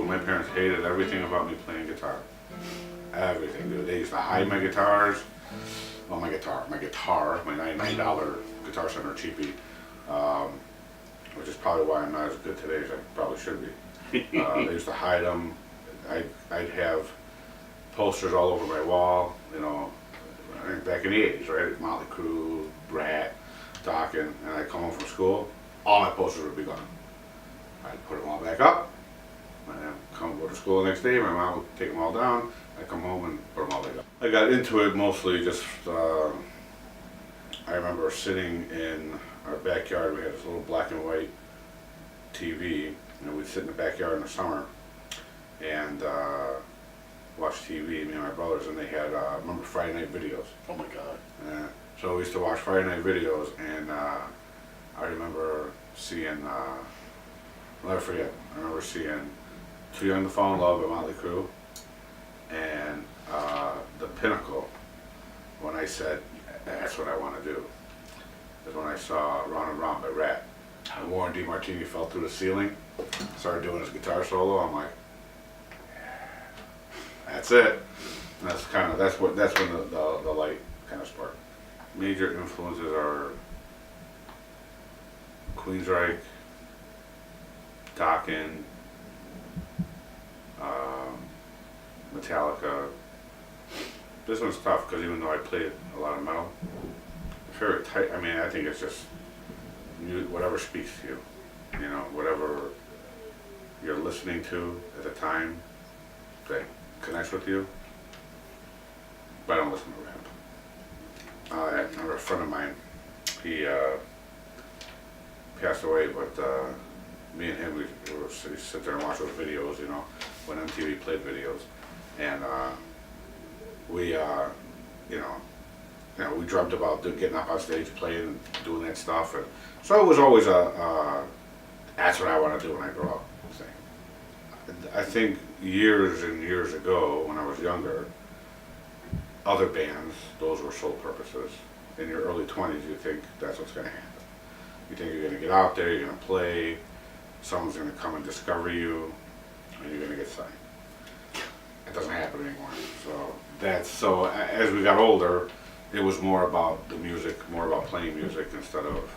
My parents hated everything about me playing guitar. Everything, dude. They used to hide my guitars. Well, my guitar, my $99 Guitar Center cheapie, which is probably why I'm not as good today as I probably should be. They used to hide them. I'd have posters all over my wall, you know, back in the 80s, right? Motley Crue, Brat, Talking, and I'd come home from school, all my posters would be gone. I'd put them all back up, and then go to school the next day, my mom would take them all down, I'd come home and put them all back up. I got into it mostly just, I remember sitting in our backyard, we had this little black and white TV, and we'd sit in the backyard in the summer, and watch TV, me and my brothers, and they had, remember Friday Night Videos? Oh my God. So we used to watch Friday Night Videos, and I remember seeing, I'll never forget, I remember seeing Too Young to Fall in Love by Motley Crue, and The Pinnacle, when I said, that's what I want to do, is when I saw Round and Round by Rat. And Warren DeMartini fell through the ceiling, started doing his guitar solo, I'm like, that's it. And that's when the light kind of sparked. Major influences are Queensryche, Dokken, Metallica. This one's tough because even though I played a lot of metal, very tight. I mean, I think it's just whatever speaks to you, you know, whatever you're listening to at the time that connects with you. But I don't listen to rap. I remember a friend of mine, he passed away, but me and him, we sit there and watch those videos, you know, when MTV played videos, and we, you know, we dreamt about getting up on stage, playing, and doing that stuff, and so it was always that's what I want to do when I grow up thing. I think years and years ago, when I was younger, other bands, those were sole purposes. In your early 20s, you think that's what's going to happen. You think you're going to get out there, you're going to play, someone's going to come and discover you, and you're going to get signed. It doesn't happen anymore. So as we got older, it was more about the music, more about playing music instead of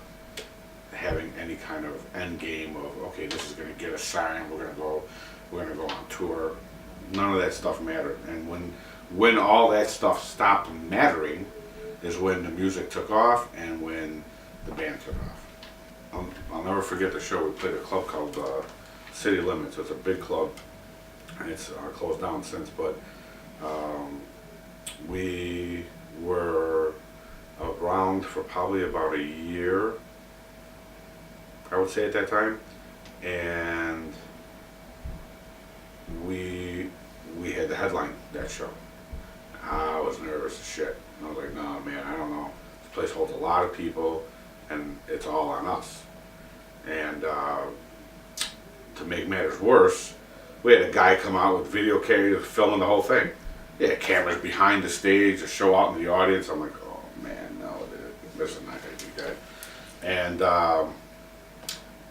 having any kind of end game of, okay, this is going to get us signed, we're going to go on tour. None of that stuff mattered. And when all that stuff stopped mattering is when the music took off and when the band took off. I'll never forget the show. We played a club called City Limits. It's a big club, and it's closed down since, but we were around for probably about a year, I would say at that time, and we had to headline that show. I was nervous as shit. I was like, no, man, I don't know. This place holds a lot of people, and it's all on us. And to make matters worse, we had a guy come out with video cameras filming the whole thing. He had cameras behind the stage to show out in the audience. I'm like, oh man, no, this is not going to be good. And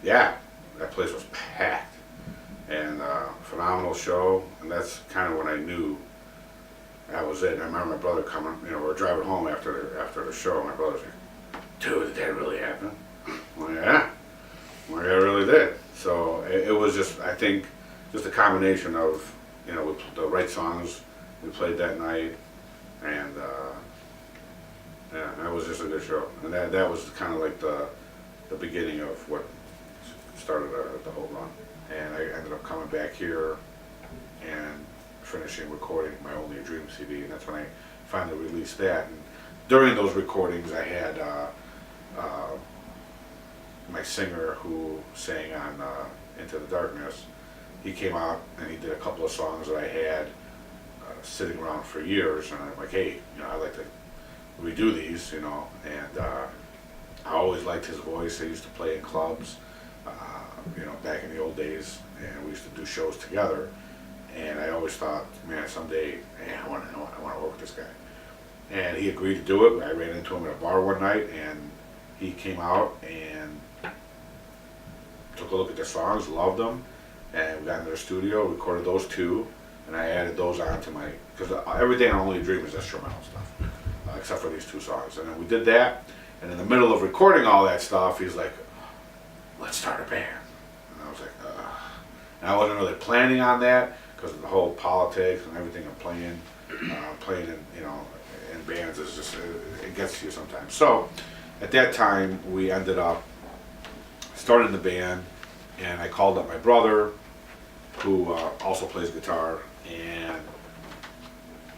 yeah, that place was packed. And phenomenal show, and that's kind of when I knew that was it. And I remember my brother coming, you know, we're driving home after the show, and my brother's like, dude, did that really happen? Well, yeah. Well, yeah, it really did. So it was just, I think, just a combination of, you know, the right songs we played that night, and yeah, that was just a good show. And that was kind of like the beginning of what started the whole run. And I ended up coming back here and finishing recording my Only a Dream CD, and that's when I finally released that. And during those recordings, I had my singer who sang on Into the Darkness. He came out and he did a couple of songs that I had sitting around for years, and I'm like, hey, you know, I'd like to redo these, you know. And I always liked his voice. I used to play in clubs, you know, back in the old days, and we used to do shows together. And I always thought, man, someday, man, I want to work with this guy. And he agreed to do it. I ran into him at a bar one night, and he came out and took a look at the songs, loved them, and we got into the studio, recorded those two, and I added those onto my, because everything on Only a Dream is instrumental stuff, except for these two songs. And then we did that, and in the middle of recording all that stuff, he's like, let's start a band. And I was like, and I wasn't really planning on that, because of the whole politics and everything of playing in, you know, in bands is just, it gets to you sometimes. So, at that time, we ended up starting the band, and I called up my brother, who also plays guitar, and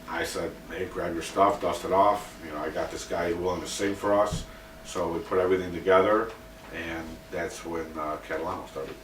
I said, hey, grab your stuff, dust it off. You know, I got this guy willing to sing for us. So we put everything together, and that's when Catalano started.